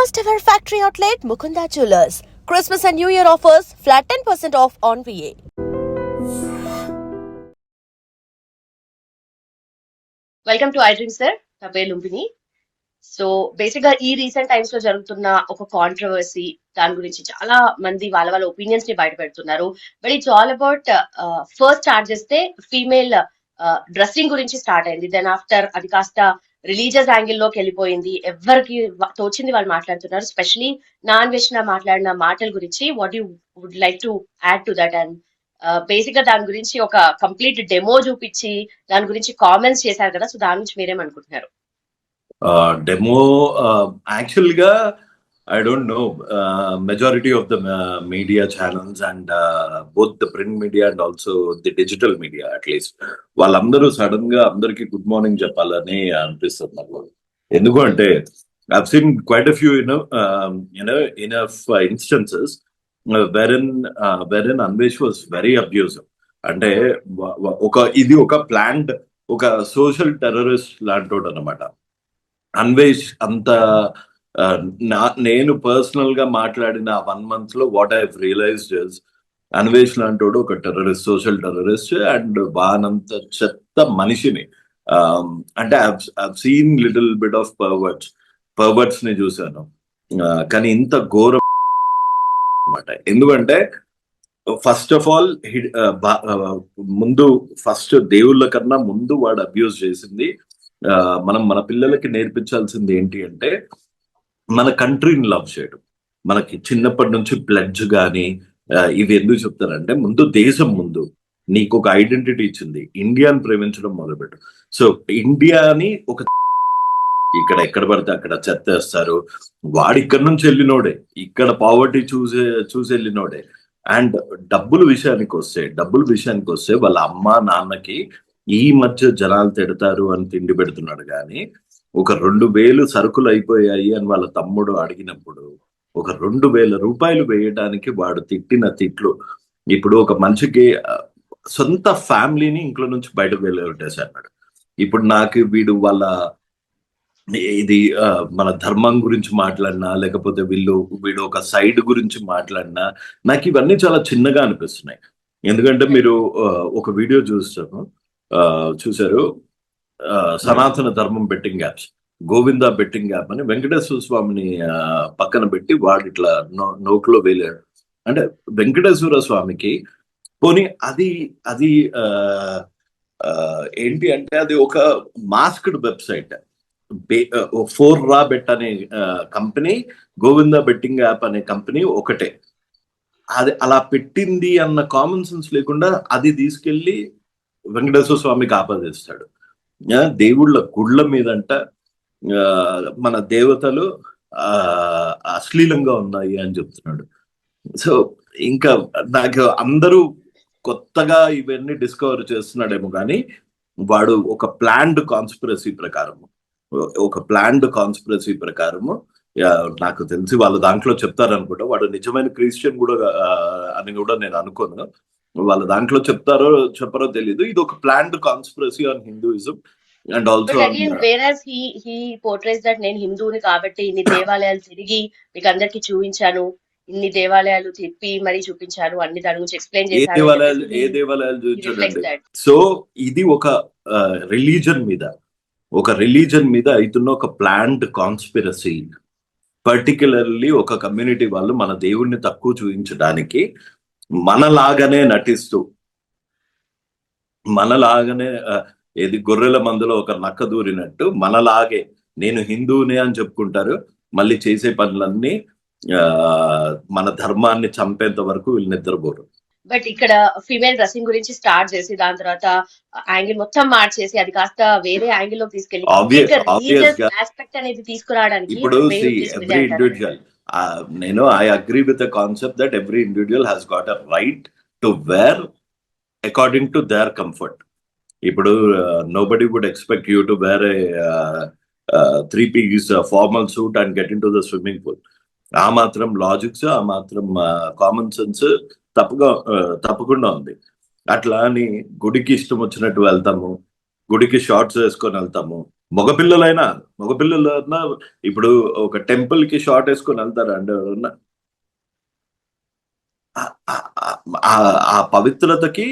First ever factory outlet Mukunda Jewelers. Christmas and New Year offers flat 10% off on VA. Welcome to I dream sir, నా పేరు Lumbini. So basic గా ఈ recent times లో జరుగుతున్న ఒక controversy, దాని గురించి చాలా మంది వాళ్ళ వాళ్ళ ఒపీనియన్స్ ని బయట పెడుతున్నారు. But it's all about first start చేస్తే ఫీమేల్ డ్రెస్సింగ్ గురించి స్టార్ట్ అయింది. దెన్ ఆఫ్టర్ అది కాస్త రిలీజియస్ యాంగిల్ లోకి వెళ్ళిపోయింది. ఎవరికి తోచింది వాళ్ళు మాట్లాడుతున్నారు. స్పెషలీ నాన్ వెజ్ మాట్లాడిన మాటల గురించి what you would like to add to that? And basic గా దాని గురించి ఒక కంప్లీట్ డెమో చూపించి దాని గురించి కామెంట్స్ చేశారు కదా, సో దాని గురించి మీరేమనుకుంటున్నారు? డెమో యాక్చువల్గా I don't know, majority of the media channels and both the print media and also the digital media at least వాళ్ళందరూ సడన్ గా అందరికి గుడ్ మార్నింగ్ చెప్పాలని అనిపిస్తుంది నాకు. ఎందుకంటే I've seen quite a few enough instances wherein Anvesh was very abusive. అంటే ఇది ఒక ప్లాన్డ్ ఒక సోషల్ టెర్రరిస్ట్ లాంటోడు అనమాట అన్వేష్. అంత నేను పర్సనల్ గా మాట్లాడిన 1 month లో what I realised is Anvesh లాంటోడు ఒక టెర్రరిస్ట్, సోషల్ టెర్రరిస్ట్ అండ్ బానంత చెత్త మనిషిని. అంటే I've seen little bit of perverts ని చూశాను, కానీ ఇంత ఘోరం అనమాట. ఎందుకంటే ఫస్ట్ ఆఫ్ ఆల్ ముందు ఫస్ట్ దేవుళ్ళ కన్నా ముందు వాడు అబ్యూజ్ చేసింది. మనం మన పిల్లలకి నేర్పించాల్సింది ఏంటి అంటే మన కంట్రీని లవ్ చేయడం. మనకి చిన్నప్పటి నుంచి ప్లెడ్జ్ కానీ ఇవి ఎందుకు చెప్తారంటే ముందు దేశం ముందు నీకు ఒక ఐడెంటిటీ ఇచ్చింది, ఇండియాని ప్రేమించడం మొదలుపెట్టు. సో ఇండియాని ఒక ఇక్కడ ఎక్కడ పడితే అక్కడ చెత్తేస్తారు. వాడు ఇక్కడ నుంచి వెళ్ళినోడే, ఇక్కడ పావర్టీ చూసి వెళ్ళినోడే. అండ్ డబ్బుల విషయానికి వస్తే వాళ్ళ అమ్మ నాన్నకి ఈ మధ్య జనాలు తిడతారు అని తిండి పెడుతున్నాడు. కానీ ఒక 2,000 సరుకులు అయిపోయాయి అని వాళ్ళ తమ్ముడు అడిగినప్పుడు ఒక 2,000 రూపాయలు వేయడానికి వాడు తిట్టిన తిట్లు ఇప్పుడు ఒక మనిషికి సొంత ఫ్యామిలీని ఇంట్లో నుంచి బయటకు వెళ్ళగొట్టేశాడు. ఇప్పుడు నాకు వీడు వాళ్ళ ఇది మన ధర్మం గురించి మాట్లాడినా లేకపోతే వీడు ఒక సైడ్ గురించి మాట్లాడినా నాకు ఇవన్నీ చాలా చిన్నగా అనిపిస్తున్నాయి. ఎందుకంటే మీరు ఒక వీడియో చూశారు, సనాతన ధర్మం betting apps, Govinda betting app అని వెంకటేశ్వర స్వామిని పక్కన పెట్టి వాడు ఇట్లా నోట్లో వేలాడు. అంటే వెంకటేశ్వర స్వామికి పోనీ అది ఏంటి అంటే అది ఒక మాస్క్డ్ వెబ్సైట్. 4Ra బెట్ అనే కంపెనీ, గోవిందా బెట్టింగ్ యాప్ అనే కంపెనీ ఒకటే. అది అలా పెట్టింది అన్న కామన్ సెన్స్ లేకుండా అది తీసుకెళ్లి వెంకటేశ్వర స్వామికి ఆపాదిస్తాడు. దేవుళ్ళ గుళ్ళ మీదంట మన దేవతలు అశ్లీలంగా ఉన్నాయి అని చెప్తున్నాడు. సో ఇంకా నాకు అందరూ కొత్తగా ఇవన్నీ డిస్కవర్ చేస్తున్నాడేమో కానీ వాడు ఒక ప్లాన్డ్ కాన్స్పిరసీ ప్రకారము నాకు తెలిసి వాళ్ళు దాంట్లో చెప్తారనుకుంటా. వాడు నిజమైన క్రిస్టియన్ కూడా అని కూడా నేను అనుకోను. వాళ్ళ దాంట్లో చెప్పారో తెలీదు. ఇది ఒక planned conspiracy on Hinduism and also he portrays that నేను హిందూని కాబట్టి ఇన్ని దేవాలయాలు తిరిగి మీకు అందరికి చూపించాను, ఇన్ని దేవాలయాలు తిప్పి మరి చూపించాను, అన్ని దాని గురించి ఎక్స్ప్లెయిన్ చేశాను. ఏ దేవాలయాలు చూపించాడు? సో ఇది ఒక రిలీజన్ మీద అవుతున్న ఒక ప్లాన్డ్ కాన్స్పిరసీ. పర్టికులర్లీ ఒక కమ్యూనిటీ వాళ్ళు మన దేవుణ్ణి తక్కువ చూపించడానికి మనలాగానే నటిస్తూ ఏది గొర్రెల మందులో ఒక నక్క దూరినట్టు మనలాగే నేను హిందూనే అని చెప్పుకుంటారు. మళ్ళీ చేసే పనులన్నీ మన ధర్మాన్ని చంపేంత వరకు వీళ్ళు నిద్రపోరు. బట్ ఇక్కడ ఫీమేల్ డ్రెస్సింగ్ గురించి స్టార్ట్ చేసి దాని తర్వాత యాంగిల్ మొత్తం మార్చేసి అది కాస్త వేరే యాంగిల్ లో తీసుకెళ్ళి ఆస్పెక్ట్ అనేది తీసుకురావడానికి ఇప్పుడు every individual I agree with the concept that every individual has got a right to wear according to their comfort. ఇప్పుడు nobody would expect you to wear a 3-piece formal suit and get into the swimming pool. ఆ మాత్రం logics, ఆ మాత్రం common sense తప్పకుండా ఉంది. అట్లా అని గుడికి ఇష్టం వచ్చినట్టు వెళ్తాము, గుడికి షార్ట్స్ వేసుకొని వెళ్తాము, మగపిల్లలైనా ఇప్పుడు ఒక టెంపుల్ కి షార్ట్ వేసుకొని వెళ్తారా అంటే ఎవరన్నా? ఆ పవిత్రతకి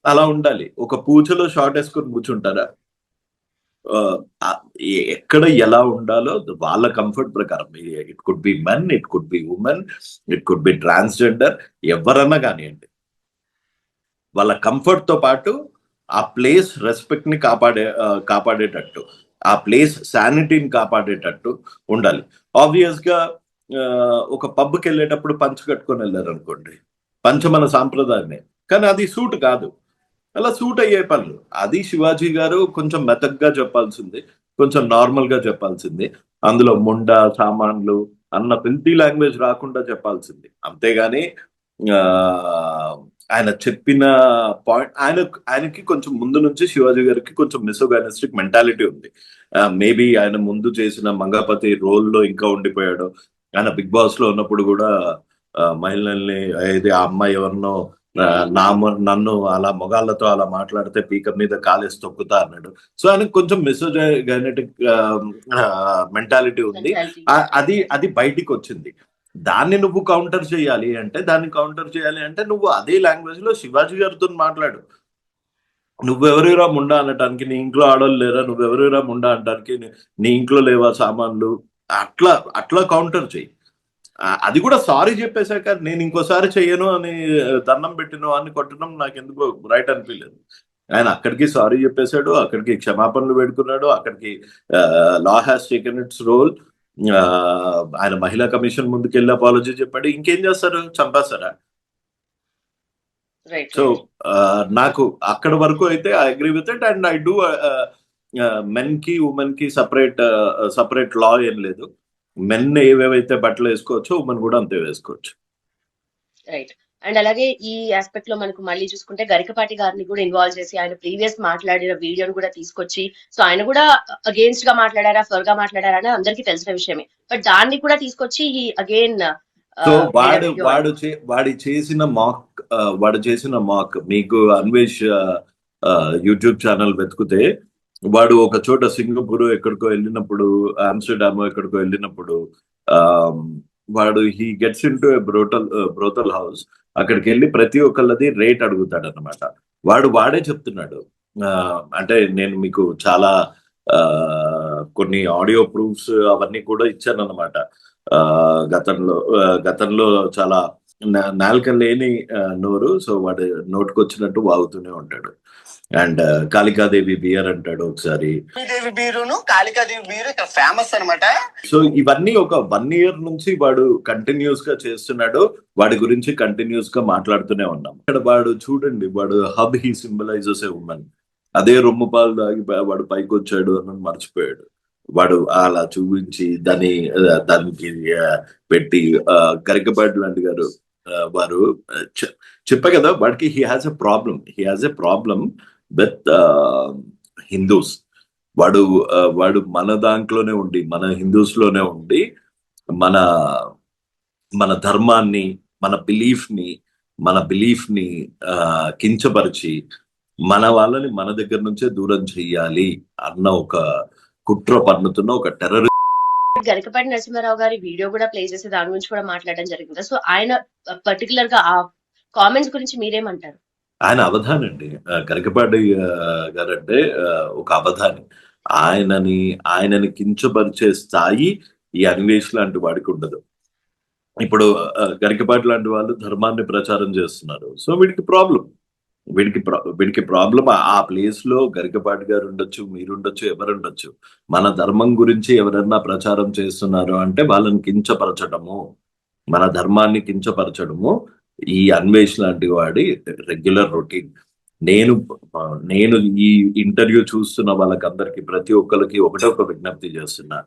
అలా ఉండాలి. ఒక పూజలో షార్ట్ వేసుకొని కూర్చుంటారా? ఎక్కడ ఎలా ఉండాలో వాళ్ళ కంఫర్ట్ ప్రకారం. It could be men, it could be women, it could be transgender, ఎవరన్నా కానివ్వండి. వాళ్ళ కంఫర్ట్ తో పాటు ఆ ప్లేస్ రెస్పెక్ట్ ని కాపాడేటట్టు, ఆ ప్లేస్ శానిటీని కాపాడేటట్టు ఉండాలి. ఆబ్వియస్ గా ఒక పబ్కి వెళ్ళేటప్పుడు పంచ కట్టుకొని వెళ్ళారు అనుకోండి, పంచ మన సాంప్రదాయమే, కానీ అది సూట్ కాదు. అలా సూట్ అయ్యే పనులు అది శివాజీ గారు కొంచెం మెతగ్గా చెప్పాల్సింది, కొంచెం నార్మల్ గా చెప్పాల్సింది. అందులో ముండ సామాన్లు అన్న ఫిల్తీ లాంగ్వేజ్ రాకుండా చెప్పాల్సింది. అంతేగాని ఆ ఆయన చెప్పిన పాయింట్ ఆయనకి కొంచెం ముందు నుంచి శివాజీ గారికి కొంచెం మిసోగైనిస్టిక్ మెంటాలిటీ ఉంది. మేబీ ఆయన ముందు చేసిన మంగపతి రోల్ లో ఇంకా ఉండిపోయాడు. ఆయన బిగ్ బాస్ లో ఉన్నప్పుడు కూడా మహిళల్ని ఏది ఆ అమ్మాయి ఎవరినో నన్ను అలా మొగాళ్ళతో అలా మాట్లాడితే పీక మీద కాలేసి తొక్కుతా అన్నాడు. సో ఆయనకు కొంచెం మిసోగైనటిక్ మెంటాలిటీ ఉంది. అది బయటికి వచ్చింది. దాన్ని నువ్వు కౌంటర్ చేయాలి అంటే నువ్వు అదే లాంగ్వేజ్ లో శివాజీ గారితో మాట్లాడు. నువ్వెవరిరా ముండా అనటానికి, నీ ఇంట్లో ఆడవాళ్ళు లేరా, నువ్వెవరిరా ముండా అనటానికి, నీ ఇంట్లో లేవా సామాన్లు, అట్లా కౌంటర్ చెయ్యి. అది కూడా సారీ చెప్పేశాక నేను ఇంకోసారి చెయ్యను అని దండం పెట్టిన అని కొట్టడం నాకు ఎందుకు రైట్ అనిపించలేదు. ఆయన అక్కడికి సారీ చెప్పేశాడు, అక్కడికి క్షమాపణలు పెడుకున్నాడు, అక్కడికి law has taken its role. ఆయన మహిళా కమిషన్ ముందుకెళ్ళి అపాలజీ చెప్పాడు. ఇంకేం చేస్తారు? చంపేస్తారా? సో నాకు అక్కడ వరకు అయితే I agree with it. And I do men కి ఉమెన్ కి సపరేట్ లా ఏం లేదు. మెన్ ఏవేవైతే బట్టలు వేసుకోవచ్చో ఉమెన్ కూడా అంతే వేసుకోవచ్చు. రైట్. అండ్ అలాగే ఈ ఆస్పెక్ట్ లో మనకు మళ్ళీ చూసుకుంటే గరికపాటి గారిని కూడా ఇన్వాల్వ్ చేసి ఆయన ప్రీవియస్ మాట్లాడిన వీడియోని కూడా తీసుకొచ్చి, సో ఆయన కూడా అగేన్స్ట్ గా మాట్లాడారా ఫర్ గా మాట్లాడారా అని అందరికీ తెలిసిన విషయమే. బట్ దాన్ని కూడా తీసుకొచ్చి అగైన్ సో వాడు చేసిన మాక్ మీకు అన్వేష్ యూట్యూబ్ ఛానల్ వెతుకుతే వాడు ఒక చోట సింగపూర్ ఎక్కడికో వెళ్ళినప్పుడు, ఆమ్స్టర్డామ్ ఎక్కడికో వెళ్ళినప్పుడు వాడు he gets in to brothel house. అక్కడికి వెళ్ళి ప్రతి ఒక్కళ్ళది రేట్ అడుగుతాడు అనమాట. వాడే చెప్తున్నాడు. అంటే నేను మీకు చాలా కొన్ని ఆడియో ప్రూఫ్స్ అవన్నీ కూడా ఇచ్చాను అనమాట. గతంలో చాలా నాలుక లేని నోరు, సో వాడు నోటుకొచ్చినట్టు వాగుతూనే ఉంటాడు. అండ్ కాళికాదేవి బియర్ అంటాడు ఒకసారి. కాళికాదేవి బియర్ ఇక్కడ ఫేమస్ అనమాట. సో ఇవన్నీ ఒక 1 year నుంచి వాడు కంటిన్యూస్ గా చేస్తున్నాడు. వాడి గురించి కంటిన్యూస్ గా మాట్లాడుతూనే ఉన్నాం. ఇక్కడ వాడు చూడండి, వాడు hub he symbolises A women. అదే రొమ్ము పాలు తాగి వాడు పైకి వచ్చాడు అని మర్చిపోయాడు. వాడు అలా చూపించి దానికి పెట్టి గరికపాటి లాంటి గారు వారు చెప్పా కదా, వాడికి he has a problem with Hindus. వాడు మన దాంట్లోనే ఉండి, మన హిందూస్ లోనే ఉండి మన ధర్మాన్ని, మన బిలీఫ్ ని కించపరిచి మన వాళ్ళని మన దగ్గర నుంచే దూరం చెయ్యాలి అన్న ఒక కుట్ర పన్నుతున్న ఒక టెర్రరిస్ట్. గరికపాటి నరసింహారావు గారి వీడియో కూడా ప్లే చేసి దాని గురించి కూడా మాట్లాడడం జరిగింది. సో ఆయన పర్టికులర్ గా ఆ కామెంట్స్ గురించి మీరేమంటారు? ఆయన అవధానండి. గరికపాటి గారు అంటే ఒక అవధాని. ఆయనని కించపరిచే స్థాయి ఈ అన్వేష్ లాంటి వాడికి ఉండదు. ఇప్పుడు గరికపాటి లాంటి వాళ్ళు ధర్మాన్ని ప్రచారం చేస్తున్నారు. సో వీడికి ప్రాబ్లం ఆ ప్లేస్ లో గరికపాటి గారు ఉండొచ్చు, మీరుండొచ్చు, ఎవరుండొచ్చు. మన ధర్మం గురించి ఎవరన్నా ప్రచారం చేస్తున్నారు అంటే వాళ్ళని కించపరచడము, మన ధర్మాన్ని కించపరచడము ఈ అన్వేష్ లాంటి వాడి రెగ్యులర్ రొటీన్. నేను ఈ ఇంటర్వ్యూ చూస్తున్న వాళ్ళకందరికి, ప్రతి ఒక్కరికి ఒకటే ఒక విజ్ఞప్తి చేస్తున్నా.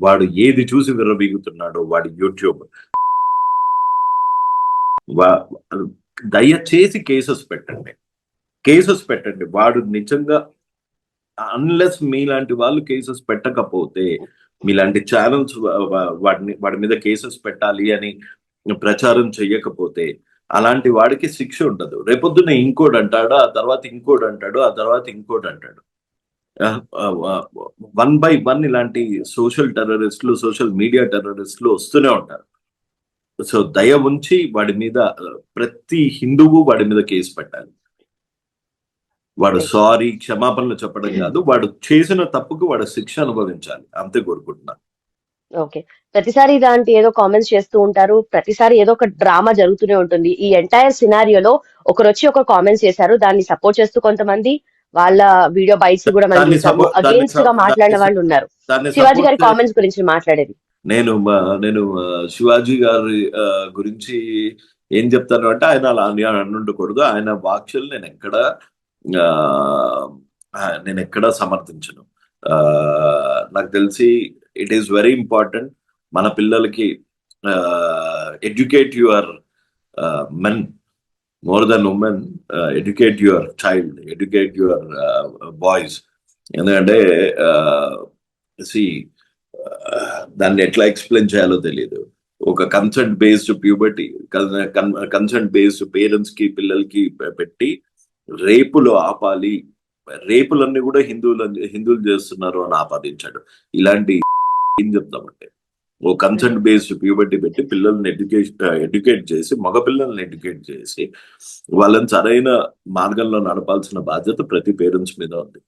వాడు ఏది చూసి విర్రబీగుతున్నాడో వాడి యూట్యూబ్, దయచేసి కేసెస్ పెట్టండి. వాడు నిజంగా అన్లెస్ మీలాంటి వాళ్ళు కేసెస్ పెట్టకపోతే, మీలాంటి ఛానల్స్ వాడి మీద కేసెస్ పెట్టాలి అని ప్రచారం చెయ్యకపోతే అలాంటి వాడికి శిక్ష ఉండదు. రేపొద్దున ఇంకోటి అంటాడు, ఆ తర్వాత ఇంకోటి అంటాడు, ఆ తర్వాత ఇంకోటి అంటాడు. వన్ బై వన్ ఇలాంటి సోషల్ టెర్రరిస్టులు, సోషల్ మీడియా టెర్రరిస్టులు వస్తూనే ఉంటారు. సో దయ ఉంచి వాడి మీద ప్రతి హిందువు వాడి మీద కేసు పెట్టాలి. వాడు సారీ క్షమాపణలు చెప్పడం కాదు, వాడు చేసిన తప్పుకు వాడు శిక్ష అనుభవించాలి, అంతే కోరుకుంటున్నాను. ఓకే. ప్రతిసారి ఇలాంటి ఏదో కామెంట్స్ చేస్తూ ఉంటారు, ప్రతిసారి ఏదో ఒక డ్రామా జరుగుతూనే ఉంటుంది. ఈ ఎంటైర్ సినారియోలో ఒకరు వచ్చి ఒక కామెంట్స్ చేశారు, దాన్ని సపోర్ట్ చేస్తూ కొంతమంది వాళ్ళ వీడియో బైట్స్ కూడా మనం చూసాము, అగేన్స్ట్ గా మాట్లాడిన వాళ్ళు ఉన్నారు. శివాజీ గారి కామెంట్స్ గురించి మాట్లాడేది నేను శివాజీ గారి గురించి ఏం చెప్తాను అంటే, ఆయన అలా అని ఉండకూడదు. ఆయన వాక్యులు నేను ఎక్కడా సమర్థించను. నాకు తెలిసి ఇట్ ఈస్ వెరీ ఇంపార్టెంట్ మన పిల్లలకి educate your men more than women, educate your child, educate your boys. ఎందుకంటే దాన్ని ఎట్లా ఎక్స్ప్లెయిన్ చేయాలో తెలియదు. ఒక consent based puberty, consent based parents కి పిల్లలకి పెట్టి రేపులు ఆపాలి, రేపులన్నీ కూడా హిందువులు చేస్తున్నారు అని ఆపాదించాడు. ఇలాంటి ఏం చెప్తామంటే, ఓ కన్సెంట్ బేస్డ్ ప్యూబర్టీ పెట్టి పిల్లల్ని ఎడ్యుకేట్ చేసి, మగ పిల్లల్ని ఎడ్యుకేట్ చేసి వాళ్ళని సరైన మార్గంలో నడపాల్సిన బాధ్యత ప్రతి పేరెంట్స్ మీద ఉంది.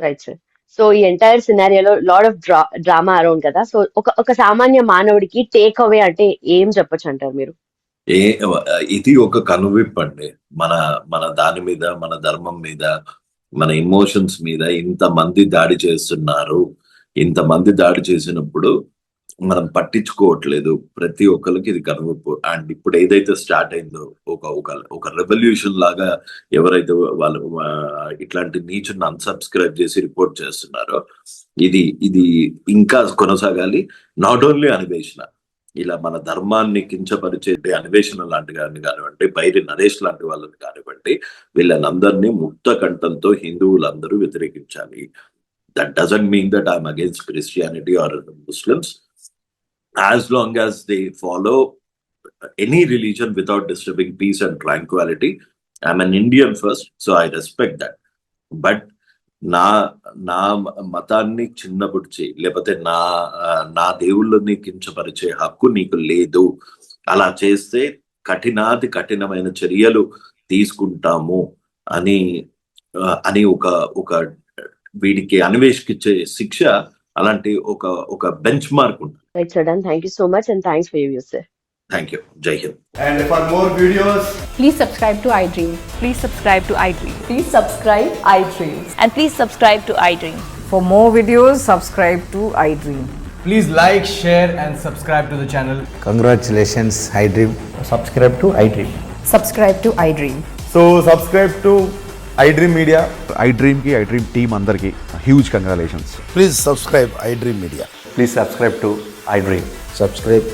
Right sir. సో ఈ ఎంటైర్ సినారియోలో లాట్ ఆఫ్ డ్రామా అరౌండ్ కదా. సో ఒక సామాన్య మానవుడికి టేక్ అవే అంటే ఏం చెప్పొచ్చు అంటారు మీరు? ఇది ఒక కనువిప్పు అండి. మన దాని మీద, మన ధర్మం మీద, మన ఎమోషన్స్ మీద ఇంతమంది దాడి చేస్తున్నారు. ఇంతమంది దాడి చేసినప్పుడు మనం పట్టించుకోవట్లేదు. ప్రతి ఒక్కరికి ఇది కనువిప్పు. అండ్ ఇప్పుడు ఏదైతే స్టార్ట్ అయిందో ఒక రెవల్యూషన్ లాగా ఎవరైతే వాళ్ళు ఇట్లాంటి నీచుని అన్సబ్స్క్రైబ్ చేసి రిపోర్ట్ చేస్తున్నారో, ఇది ఇంకా కొనసాగాలి. నాట్ ఓన్లీ అన్వేషణ, ఇలా మన ధర్మాన్ని కించపరిచే అన్వేషణ లాంటి కానివ్వండి, పైరి నరేష్ లాంటి వాళ్ళని కానివ్వండి, వీళ్ళనందరినీ ముక్త కంఠంతో హిందువులందరూ వ్యతిరేకించాలి. That doesn't mean that I'm against Christianity or Muslims. As long as they follow any religion without disturbing peace and tranquility, I'm an Indian first, so I respect that. But నా మతాన్ని చిన్నపుడిచి, లేకపోతే నా దేవుళ్ళని కించపరిచే హక్కు నీకు లేదు. అలా చేస్తే కఠినమైన చర్యలు తీసుకుంటాము అని ఒక వీడికి అన్వేషించే శిక్ష, అలాంటి ఒక బెంచ్ మార్క్ ఉంటుంది. Right sir, done. Thank you so much and thanks for you sir. Thank you. Jai Hind. And for more videos, please subscribe to iDream. Please subscribe to iDream. Please subscribe iDream. And please subscribe to iDream. For more videos, subscribe to iDream. please like, share and subscribe to the channel. Congratulations, iDream. Subscribe to iDream. Subscribe to iDream. So subscribe to iDream Media. iDream ki iDream team andarki huge congratulations. Please subscribe iDream Media. Please subscribe to iDream. Subscribe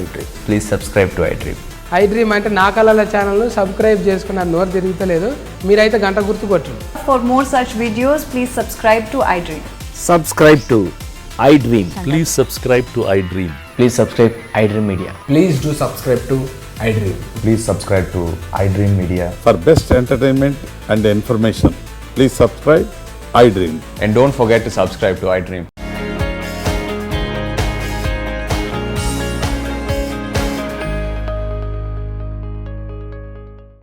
iDream. Please subscribe to iDream. iDream అంటే నా కళల ఛానల్ను subscribe చేసుకున్న నోరు తిరుగుతలేదు, మీరైతే గంట గుర్తు కొట్టండి. For more such videos, please subscribe to iDream. Subscribe to iDream. Please subscribe to iDream. Please subscribe iDream Media. Please do subscribe to iDream. Please subscribe to iDream Media. For best entertainment and information, please subscribe iDream. And don't forget to subscribe to iDream.